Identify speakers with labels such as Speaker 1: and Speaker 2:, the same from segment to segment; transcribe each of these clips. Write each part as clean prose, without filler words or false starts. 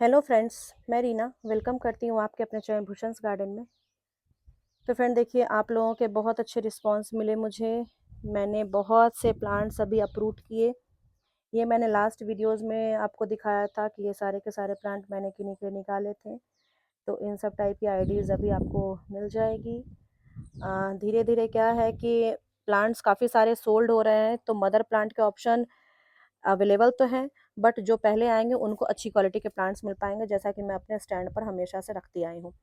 Speaker 1: Hello friends, मैं Reena welcome करती हूँ आपके अपने चैनल भूषण्स गार्डन में। तो फ्रेंड देखिए, आप लोगों के बहुत अच्छे रिस्पांस मिले मुझे। मैंने बहुत से प्लांट्स अभी अप्रूव किए। ये मैंने लास्ट वीडियोस में आपको दिखाया था कि ये सारे के सारे प्लांट मैंने किन्हीं के निकाले थे। तो इन सब टाइप की आईडीज़ अभी आपको मिल जाएगी। धीरे धीरे क्या है कि प्लांट्स काफ़ी सारे सोल्ड हो रहे हैं, तो मदर प्लांट के ऑप्शन अवेलेबल तो हैं, बट जो पहले आएंगे उनको अच्छी क्वालिटी के प्लांट्स मिल पाएंगे, जैसा कि मैं अपने स्टैंड पर हमेशा से रखती आई हूँ।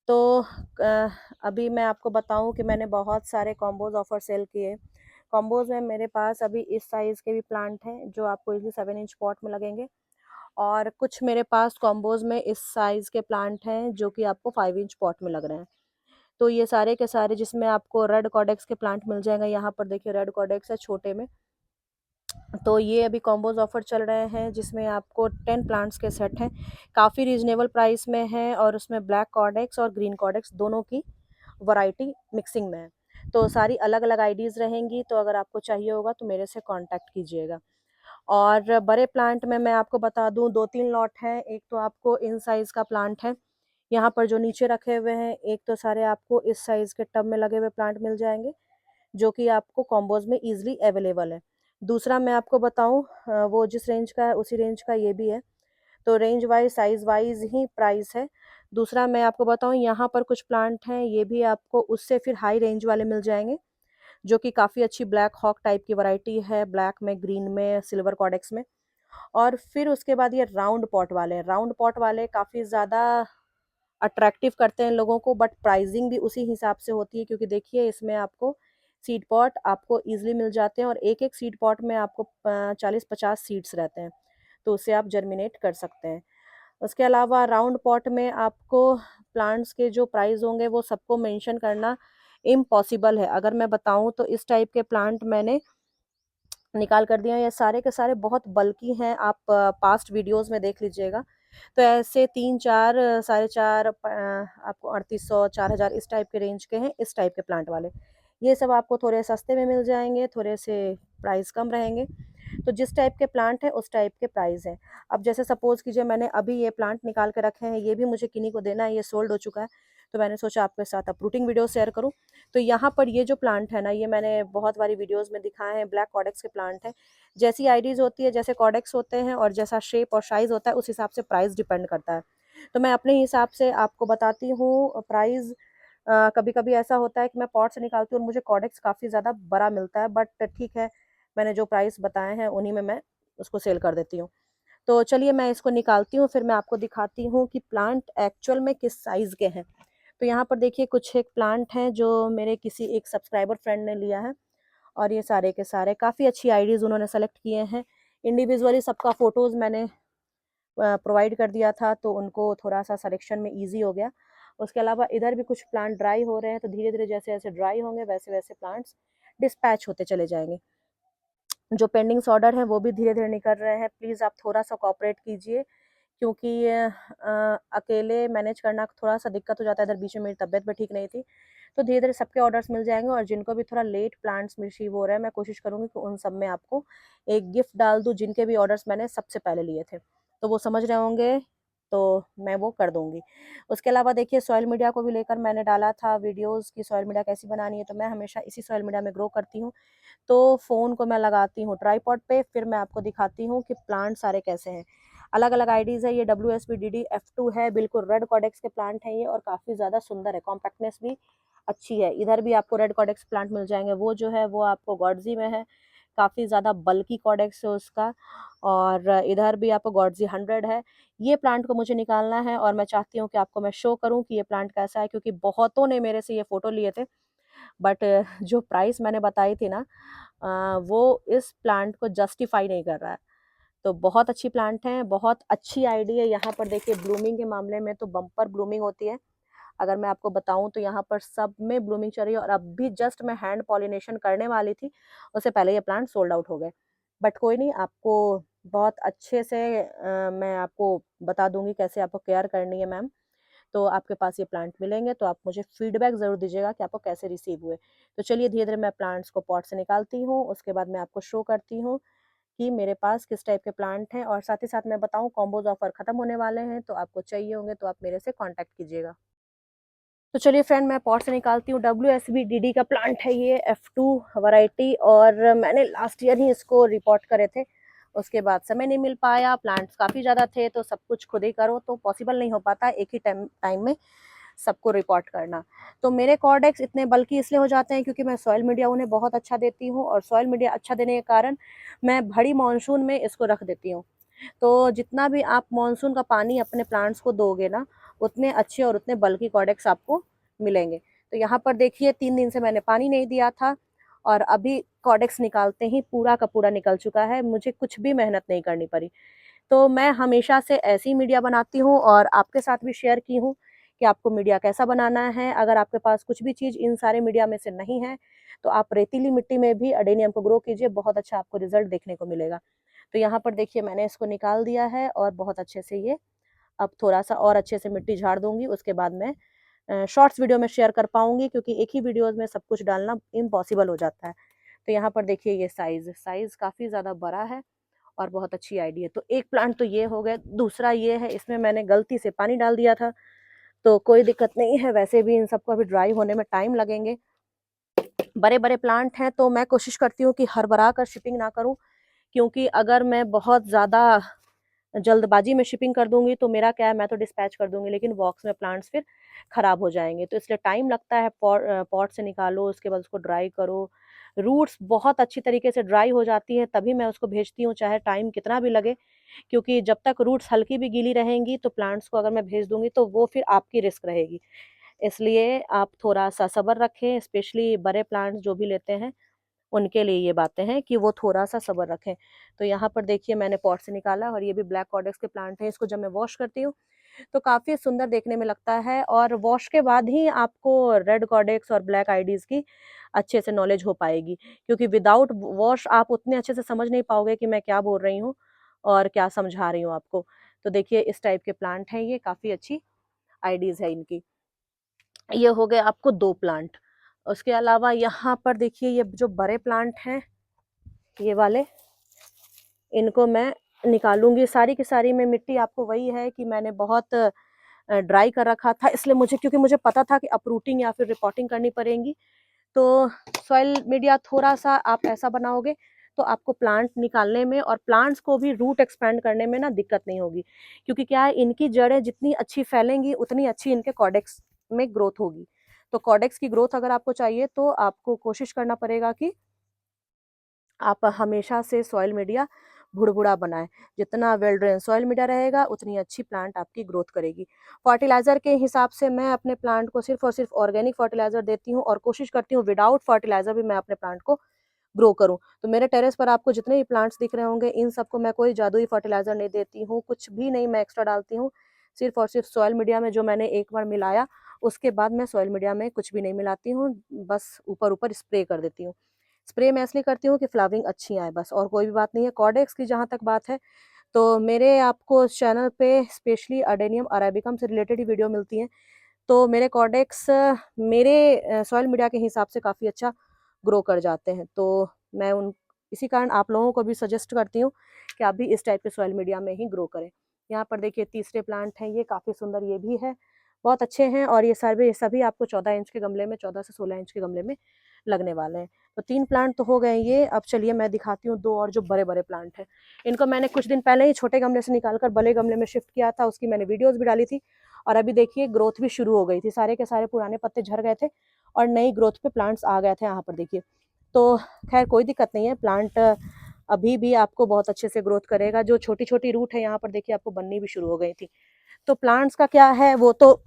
Speaker 1: तो अभी मैं आपको बताऊं कि मैंने बहुत सारे कॉम्बोज ऑफर सेल किए। कॉम्बोज में मेरे पास अभी इस साइज़ के भी प्लांट हैं जो आपको इजली 7 इंच पॉट में लगेंगे, और कुछ मेरे पास कॉम्बोज में इस साइज़ के प्लांट हैं जो कि आपको 5 इंच पॉट में लग रहे हैं। तो ये सारे के सारे, जिसमें आपको रेड कॉडेक्स के प्लांट मिल जाएंगे। यहाँ पर देखिए रेड कॉडेक्स है छोटे में। तो ये अभी कॉम्बोज ऑफर चल रहे हैं जिसमें आपको 10 प्लांट्स के सेट हैं, काफ़ी रीजनेबल प्राइस में है, और उसमें ब्लैक कॉर्डेक्स और ग्रीन कॉर्डेक्स दोनों की वैरायटी मिक्सिंग में है। तो सारी अलग अलग आईडीज़ रहेंगी, तो अगर आपको चाहिए होगा तो मेरे से कांटेक्ट कीजिएगा। और बड़े प्लांट में मैं आपको बता दूं, 2-3 लॉट हैं। एक तो आपको इन साइज़ का प्लांट है, यहाँ पर जो नीचे रखे हुए हैं। एक तो सारे आपको इस साइज़ के टब में लगे हुए प्लांट मिल जाएंगे जो कि आपको कॉम्बोज में ईजिली अवेलेबल है। दूसरा मैं आपको बताऊं, वो जिस रेंज का है उसी रेंज का ये भी है। तो रेंज वाइज साइज वाइज ही प्राइस है। दूसरा मैं आपको बताऊं, यहाँ पर कुछ प्लांट हैं, ये भी आपको उससे फिर हाई रेंज वाले मिल जाएंगे, जो कि काफ़ी अच्छी ब्लैक हॉक टाइप की वैरायटी है, ब्लैक में, ग्रीन में, सिल्वर कॉडेक्स में। और फिर उसके बाद ये राउंड पॉट वाले काफ़ी ज़्यादा अट्रैक्टिव करते हैं लोगों को, बट प्राइसिंग भी उसी हिसाब से होती है, क्योंकि देखिए इसमें आपको सीड पॉट आपको ईजिली मिल जाते हैं, और एक एक सीड पॉट में आपको 40-50 सीड्स रहते हैं, तो उससे आप जर्मिनेट कर सकते हैं। उसके अलावा राउंड पॉट में आपको प्लांट्स के जो प्राइस होंगे वो सबको मेंशन करना इम्पॉसिबल है। अगर मैं बताऊं तो इस टाइप के प्लांट मैंने निकाल कर दिया, ये सारे के सारे बहुत बल्कि हैं, आप पास्ट वीडियोस में देख लीजिएगा। तो ऐसे 3-4 4.5 आपको 3800-4000 इस टाइप के रेंज के हैं, इस टाइप के प्लांट वाले। ये सब आपको थोड़े सस्ते में मिल जाएंगे, थोड़े से प्राइस कम रहेंगे। तो जिस टाइप के प्लांट है उस टाइप के प्राइस है। अब जैसे सपोज कीजिए मैंने अभी ये प्लांट निकाल के रखे हैं, ये भी मुझे किन्हीं को देना है, ये सोल्ड हो चुका है, तो मैंने सोचा आपके साथ अपरूटिंग वीडियो शेयर करूं। तो यहाँ पर ये जो प्लांट है ना, ये मैंने बहुत बारी वीडियोस में दिखाए हैं, ब्लैक कॉडेक्स के प्लांट है। जैसी आईडीज होती है, जैसे कॉडेक्स होते हैं, और जैसा शेप और साइज होता है, उस हिसाब से प्राइस डिपेंड करता है। तो मैं अपने हिसाब से आपको बताती हूँ प्राइस। कभी कभी ऐसा होता है कि मैं पॉट से निकालती हूँ और मुझे कॉडेक्स काफ़ी ज़्यादा बड़ा मिलता है, बट ठीक है, मैंने जो प्राइस बताए हैं उन्हीं में मैं उसको सेल कर देती हूँ। तो चलिए मैं इसको निकालती हूँ, फिर मैं आपको दिखाती हूँ कि प्लांट एक्चुअल में किस साइज़ के हैं। तो यहाँ पर देखिए कुछ एक प्लांट हैं जो मेरे किसी एक सब्सक्राइबर फ्रेंड ने लिया है, और ये सारे के सारे काफ़ी अच्छी आईडीज़ उन्होंने सेलेक्ट किए हैं। इंडिविजुअली सबका फ़ोटोज़ मैंने प्रोवाइड कर दिया था, तो उनको थोड़ा सा सिलेक्शन में ईजी हो गया। उसके अलावा इधर भी कुछ प्लांट ड्राई हो रहे हैं, तो धीरे धीरे जैसे जैसे ड्राई होंगे वैसे वैसे प्लांट्स डिस्पैच होते चले जाएंगे। जो पेंडिंग्स ऑर्डर हैं वो भी धीरे धीरे निकल रहे हैं। प्लीज़ आप थोड़ा सा कोऑपरेट कीजिए, क्योंकि अकेले मैनेज करना थोड़ा सा दिक्कत हो जाता है। इधर बीच में मेरी तबीयत भी ठीक नहीं थी, तो धीरे धीरे सबके ऑर्डर्स मिल जाएंगे। और जिनको भी थोड़ा लेट प्लांट्स रिसीव हो रहे हैं, मैं कोशिश करूंगी कि उन सब में आपको एक गिफ्ट डाल दूं, जिनके भी ऑर्डर्स मैंने सबसे पहले लिए थे, तो वो समझ रहे होंगे, तो मैं वो कर दूंगी। उसके अलावा देखिए सॉयल मीडिया को भी लेकर मैंने डाला था वीडियोस की सॉयल मीडिया कैसी बनानी है, तो मैं हमेशा इसी सॉयल मीडिया में ग्रो करती हूँ। तो फ़ोन को मैं लगाती हूँ ट्राईपॉड पे, फिर मैं आपको दिखाती हूँ कि प्लांट सारे कैसे हैं। अलग अलग आईडीज़ है। ये WSB DD F2 है, बिल्कुल रेड कॉडेक्स के प्लांट हैं ये, और काफ़ी ज़्यादा सुंदर है, कॉम्पैक्टनेस भी अच्छी है। इधर भी आपको रेड कॉडेक्स प्लांट मिल जाएंगे, वो जो है वो आपको गॉडजी में है, काफ़ी ज़्यादा बल्की कॉडेक्स है उसका। और इधर भी आपको गॉडजी 100 है। ये प्लांट को मुझे निकालना है, और मैं चाहती हूँ कि आपको मैं शो करूँ कि ये प्लांट कैसा है, क्योंकि बहुतों ने मेरे से ये फ़ोटो लिए थे, बट जो प्राइस मैंने बताई थी ना, वो इस प्लांट को जस्टिफाई नहीं कर रहा है। तो बहुत अच्छी प्लांट है, बहुत अच्छी आईडी है। यहाँ पर देखिए ब्लूमिंग के मामले में तो बम्पर ब्लूमिंग होती है। अगर मैं आपको बताऊं तो यहाँ पर सब में ब्लूमिंग चल रही है, और अब भी जस्ट मैं हैंड पॉलिनेशन करने वाली थी, उससे पहले ये प्लांट सोल्ड आउट हो गए। बट कोई नहीं, आपको बहुत अच्छे से मैं आपको बता दूंगी कैसे आपको केयर करनी है मैम। तो आपके पास ये प्लांट मिलेंगे, तो आप मुझे फीडबैक ज़रूर दीजिएगा कि आपको कैसे रिसीव हुए। तो चलिए धीरे धीरे मैं प्लांट्स को पॉट से निकालती हूँ, उसके बाद मैं आपको शो करती हूँ कि मेरे पास किस टाइप के प्लांट हैं, और साथ ही साथ मैं बताऊँ कॉम्बोज ऑफर ख़त्म होने वाले हैं, तो आपको चाहिए होंगे तो आप मेरे से कॉन्टैक्ट कीजिएगा। तो चलिए फ्रेंड, मैं पॉट से निकालती हूँ। WSB-DD का प्लांट है ये, F2 वैरायटी, और मैंने लास्ट ईयर ही इसको रिपोर्ट करे थे। उसके बाद समय नहीं मिल पाया, प्लांट्स काफ़ी ज़्यादा थे, तो सब कुछ खुद ही करो तो पॉसिबल नहीं हो पाता एक ही टाइम में सबको रिपोर्ट करना। तो मेरे कॉर्डेक्स इतने बल्कि इसलिए हो जाते हैं क्योंकि मैं सॉइल मीडिया उन्हें बहुत अच्छा देती हूँ, और सॉइल मीडिया अच्छा देने के कारण मैं भरी मानसून में इसको रख देती हूँ। तो जितना भी आप मानसून का पानी अपने प्लांट्स को दोगे ना, उतने अच्छे और उतने बल्कि कॉर्डेक्स आपको मिलेंगे। तो यहाँ पर देखिए 3 दिन से मैंने पानी नहीं दिया था, और अभी कॉर्डेक्स निकालते ही पूरा का पूरा निकल चुका है, मुझे कुछ भी मेहनत नहीं करनी पड़ी। तो मैं हमेशा से ऐसी मीडिया बनाती हूँ, और आपके साथ भी शेयर की हूँ कि आपको मीडिया कैसा बनाना है। अगर आपके पास कुछ भी चीज़ इन सारे मीडिया में से नहीं है, तो आप रेतीली मिट्टी में भी अडेनियम को ग्रो कीजिए, बहुत अच्छा आपको रिजल्ट देखने को मिलेगा। तो यहाँ पर देखिए मैंने इसको निकाल दिया है, और बहुत अच्छे से ये अब थोड़ा-सा और अच्छे से मिट्टी झाड़ दूँगी, उसके बाद मैं शॉर्ट्स वीडियो में शेयर कर पाऊँगी, क्योंकि एक ही वीडियोज़ में सब कुछ डालना इम्पॉसिबल हो जाता है। तो यहाँ पर देखिए ये साइज़ काफ़ी ज़्यादा बड़ा है, और बहुत अच्छी आईडी है। तो एक प्लांट तो ये हो गया, दूसरा ये है, इसमें मैंने गलती से पानी डाल दिया था, तो कोई दिक्कत नहीं है, वैसे भी इन सबको अभी ड्राई होने में टाइम लगेंगे। बड़े-बड़े प्लांट हैं, तो मैं कोशिश करती हूँ कि हड़बड़ा कर शिपिंग ना करूँ, क्योंकि अगर मैं बहुत ज़्यादा जल्दबाजी में शिपिंग कर दूँगी तो मेरा क्या है, मैं तो डिस्पैच कर दूँगी, लेकिन बॉक्स में प्लांट्स फिर खराब हो जाएँगे। तो इसलिए टाइम लगता है, पॉट से निकालो, उसके बाद उसको ड्राई करो। रूट्स बहुत अच्छी तरीके से ड्राई हो जाती हैं, तभी मैं उसको भेजती हूँ, चाहे टाइम कितना भी लगे, क्योंकि जब तक रूट्स हल्की भी गीली रहेंगी, तो प्लांट्स को अगर मैं भेज दूँगी, तो वो फिर आपकी रिस्क रहेगी। इसलिए आप थोड़ा-सा सब्र रखें, स्पेशली बड़े प्लांट्स जो भी लेते हैं, उनके लिए ये बातें हैं कि वो थोड़ा-सा सब्र रखें। तो यहाँ पर देखिए मैंने पॉट से निकाला, और ये भी ब्लैक कॉर्डेक्स के प्लांट हैं। इसको जब मैं वॉश करती हूँ, तो काफ़ी सुंदर देखने में लगता है, और वॉश के बाद ही आपको रेड कॉर्डेक्स और ब्लैक आईडीज़ की अच्छे से नॉलेज हो पाएगी। क्योंकि विदाउट वॉश आप उतने अच्छे से समझ नहीं पाओगे कि मैं क्या बोल रही हूँ और क्या समझा रही हूँ आपको। तो देखिए इस टाइप के प्लांट हैं ये, काफ़ी अच्छी आईडीज़ है इनकी। ये हो गए आपको 2 प्लांट। उसके अलावा यहाँ पर देखिए ये जो बड़े प्लांट हैं, ये वाले, इनको मैं निकालूँगी सारी की सारी। में मिट्टी आपको वही है कि मैंने बहुत ड्राई कर रखा था, इसलिए मुझे, क्योंकि मुझे पता था कि अपरूटिंग या फिर रिपोर्टिंग करनी पड़ेगी। तो सॉइल मीडिया थोड़ा-सा आप ऐसा बनाओगे, तो आपको प्लांट निकालने में और प्लांट्स को भी रूट एक्सपैंड करने में ना दिक्कत नहीं होगी। क्योंकि क्या है, इनकी जड़ें जितनी अच्छी फैलेंगी, उतनी अच्छी इनके कॉर्डेक्स में ग्रोथ होगी। तो कॉर्डेक्स की ग्रोथ अगर आपको चाहिए, तो आपको कोशिश करना पड़ेगा कि आप हमेशा से सॉइल मीडिया भुड़भुड़ा बनाएँ। जितना वेल ड्रेन सॉइल मीडिया रहेगा, उतनी अच्छी प्लांट आपकी ग्रोथ करेगी। फर्टिलाइज़र के हिसाब से मैं अपने प्लांट को सिर्फ़ और सिर्फ़ ऑर्गेनिक फर्टिलाइज़र देती हूँ, और कोशिश करती हूँ विदाउट फर्टिलाइज़र भी मैं अपने प्लांट को ग्रो करूँ। तो मेरे टेरेस पर आपको जितने भी प्लांट्स दिख रहे होंगे, इन सबको मैं कोई जादुई फर्टिलाइज़र नहीं देती हूँ, कुछ भी नहीं मैं एक्स्ट्रा डालती हूँ। सिर्फ़ और सिर्फ़ सॉइल मीडिया में जो मैंने एक बार मिलाया, उसके बाद मैं सॉइल मीडिया में कुछ भी नहीं मिलाती हूँ, बस ऊपर-ऊपर स्प्रे कर देती हूँ। स्प्रे मैं इसलिए करती हूँ कि फ्लावरिंग अच्छी आए, बस और कोई भी बात नहीं है। कॉर्डेक्स की जहाँ तक बात है, तो मेरे आपको चैनल पे स्पेशली अडेनियम अरेबिकम से रिलेटेड ही वीडियो मिलती हैं। तो मेरे कॉर्डेक्स मेरे सॉइल मीडिया के हिसाब से काफ़ी अच्छा ग्रो कर जाते हैं। तो मैं उन इसी कारण आप लोगों को भी सजेस्ट करती हूँ कि आप भी इस टाइप के सॉइल मीडिया में ही ग्रो करें। यहाँ पर देखिए तीसरे प्लांट हैं, ये काफ़ी सुंदर ये भी है, बहुत अच्छे हैं, और ये सभी आपको 14 इंच के गमले में, 14 से 16 इंच के गमले में लगने वाले हैं। तो 3 प्लांट तो हो गए ये। अब चलिए मैं दिखाती हूँ 2 और जो बड़े-बड़े प्लांट हैं। इनको मैंने कुछ दिन पहले ही छोटे गमले से निकाल कर बड़े गमले में शिफ्ट किया था, उसकी मैंने वीडियोज़ भी डाली थी, और अभी देखिए ग्रोथ भी शुरू हो गई थी। सारे के सारे पुराने पत्ते झड़ गए थे, और नई ग्रोथ पे प्लांट्स आ गए थे यहाँ पर देखिए। तो खैर कोई दिक्कत नहीं है, प्लांट अभी भी आपको बहुत अच्छे से ग्रोथ करेगा। जो छोटी-छोटी रूट है यहाँ पर देखिए आपको बननी भी शुरू हो गई थी। तो प्लांट्स का क्या है, वो तो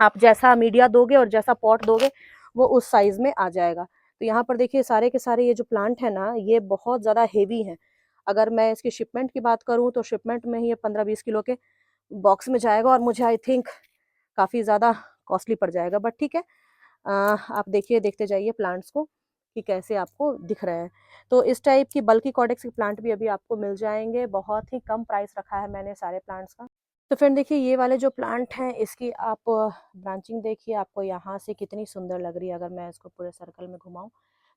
Speaker 1: आप जैसा मीडिया दोगे और जैसा पॉट दोगे, वो उस साइज़ में आ जाएगा। तो यहाँ पर देखिए सारे के सारे ये जो प्लांट है ना, ये बहुत ज़्यादा हेवी हैं। अगर मैं इसकी शिपमेंट की बात करूँ, तो शिपमेंट में ही ये 15-20 किलो के बॉक्स में जाएगा, और मुझे आई थिंक काफ़ी ज़्यादा कॉस्टली पड़ जाएगा, बट ठीक है। आप देखिए, देखते जाइए प्लांट्स को कि कैसे आपको दिख रहे हैं। तो इस टाइप की बल्कि कॉर्डेक्स के प्लांट भी अभी आपको मिल जाएँगे, बहुत ही कम प्राइस रखा है मैंने सारे प्लांट्स का। तो फ्रेंड देखिए ये वाले जो प्लांट हैं, इसकी आप ब्रांचिंग देखिए, आपको यहाँ से कितनी सुंदर लग रही है। अगर मैं इसको पूरे सर्कल में घुमाऊँ,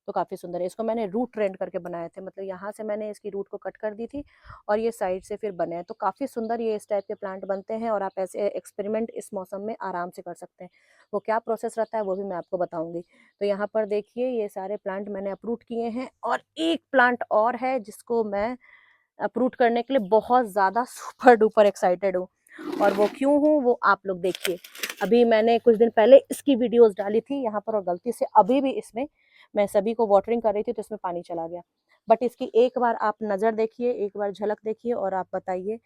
Speaker 1: तो काफ़ी सुंदर है। इसको मैंने रूट ट्रेंड करके बनाए थे, मतलब यहाँ से मैंने इसकी रूट को कट कर दी थी और ये साइड से फिर बने हैं। तो काफ़ी सुंदर ये इस टाइप के प्लांट बनते हैं और आप ऐसे एक्सपेरिमेंट इस मौसम में आराम से कर सकते हैं। वो क्या प्रोसेस रहता है वो भी मैं आपको बताऊंगी। तो यहाँ पर देखिए ये सारे प्लांट मैंने अप्रूट किए हैं और एक प्लांट और है जिसको मैं अप्रूट करने के लिए बहुत ज़्यादा सुपर डुपर एक्साइटेड हूँ। और वो क्यों हूँ वो आप लोग देखिए। अभी मैंने कुछ दिन पहले इसकी वीडियोस डाली थी यहाँ पर और गलती से अभी भी इसमें मैं सभी को वाटरिंग कर रही थी तो इसमें पानी चला गया। बट इसकी एक बार आप नज़र देखिए, एक बार झलक देखिए और आप बताइए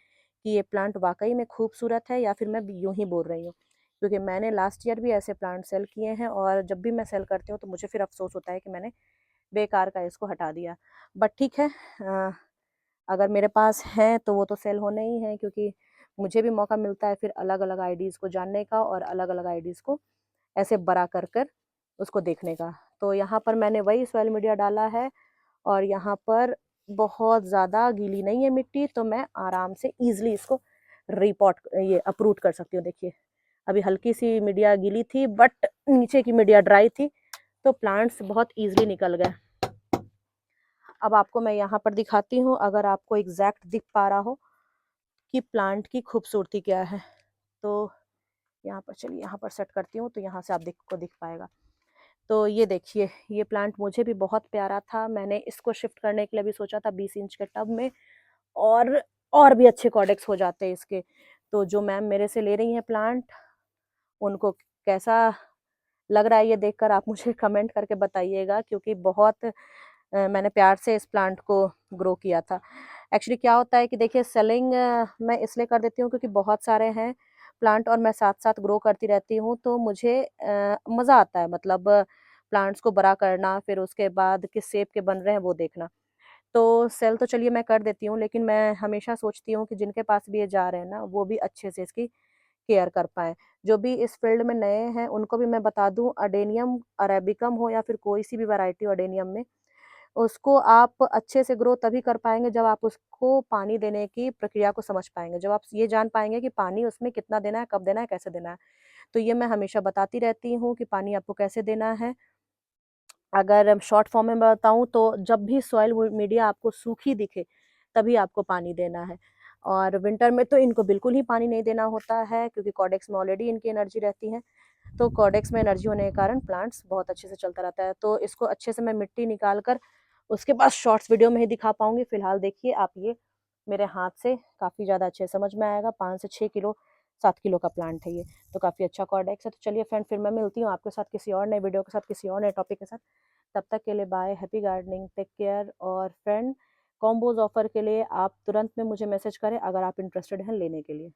Speaker 1: कि ये प्लांट वाकई में खूबसूरत है या फिर मैं यूं ही बोल रही हूँ। क्योंकि मैंने लास्ट ईयर भी ऐसे प्लांट सेल किए हैं और जब भी मैं सेल करती हूँ तो मुझे फिर अफसोस होता है कि मैंने बेकार का इसको हटा दिया। बट ठीक है, अगर मेरे पास हैं तो वो तो सेल होने ही हैं, क्योंकि मुझे भी मौका मिलता है फिर अलग अलग आईडीज़ को जानने का और अलग अलग आईडीज़ को ऐसे बड़ा कर कर उसको देखने का। तो यहाँ पर मैंने वही सॉइल मीडिया डाला है और यहाँ पर बहुत ज़्यादा गीली नहीं है मिट्टी, तो मैं आराम से ईजिली इसको रिपॉट ये अप्रूट कर सकती हूँ। देखिए अभी हल्की सी मीडिया गीली थी बट नीचे की मीडिया ड्राई थी, तो प्लांट्स बहुत ईजिली निकल गए। अब आपको मैं यहाँ पर दिखाती हूँ, अगर आपको एग्जैक्ट दिख पा रहा हो कि प्लांट की खूबसूरती क्या है। तो यहाँ पर चलिए यहाँ पर सेट करती हूँ तो यहाँ से आप दिख पाएगा। तो ये देखिए ये प्लांट मुझे भी बहुत प्यारा था। मैंने इसको शिफ्ट करने के लिए भी सोचा था 20 इंच के टब में, और भी अच्छे कॉडेक्स हो जाते हैं इसके। तो जो मैम मेरे से ले रही हैं प्लांट, उनको कैसा लग रहा है ये देखकर आप मुझे कमेंट करके बताइएगा, क्योंकि बहुत मैंने प्यार से इस प्लांट को ग्रो किया था। एक्चुअली क्या होता है कि देखिए सेलिंग मैं इसलिए कर देती हूँ क्योंकि बहुत सारे हैं प्लांट और मैं साथ साथ ग्रो करती रहती हूँ, तो मुझे मज़ा आता है, मतलब प्लांट्स को बड़ा करना, फिर उसके बाद किस शेप के बन रहे हैं वो देखना। तो सेल तो चलिए मैं कर देती हूँ, लेकिन मैं हमेशा सोचती हूँ कि जिनके पास भी ये जा रहे हैं ना वो भी अच्छे से इसकी केयर कर पाएँ। जो भी इस फील्ड में नए हैं उनको भी मैं बता दूँ, अडेनियम अरेबिकम हो या फिर कोई सी भी वैरायटी हो अडेनियम में, उसको आप अच्छे से ग्रो तभी कर पाएँगे जब आप उसको पानी देने की प्रक्रिया को समझ पाएँगे। जब आप ये जान पाएँगे कि पानी उसमें कितना देना है, कब देना है, कैसे देना है। तो ये मैं हमेशा बताती रहती हूँ कि पानी आपको कैसे देना है। अगर शॉर्ट फॉर्म में बताऊँ तो जब भी सॉइल मीडिया आपको सूखी दिखे तभी आपको पानी देना है। और विंटर में तो इनको बिल्कुल ही पानी नहीं देना होता है, क्योंकि कॉडेक्स में ऑलरेडी इनकी एनर्जी रहती है। तो कॉडेक्स में एनर्जी होने के कारण प्लांट्स बहुत अच्छे से चलता रहता है। तो इसको अच्छे से मैं मिट्टी निकाल कर उसके बाद शॉर्ट्स वीडियो में ही दिखा पाऊंगी। फिलहाल देखिए आप ये मेरे हाथ से काफ़ी ज़्यादा अच्छे समझ में आएगा। 5 से 6 किलो 7 किलो का प्लांट है ये, तो काफ़ी अच्छा कॉर्डेक्स है। तो चलिए फ्रेंड फिर मैं मिलती हूँ आपके साथ किसी और नए वीडियो के साथ, किसी और नए टॉपिक के साथ। तब तक के लिए bye, happy gardening, take care. और फ्रेंड कॉम्बोज ऑफर के लिए आप तुरंत में मुझे मैसेज करें अगर आप इंटरेस्टेड हैं लेने के लिए।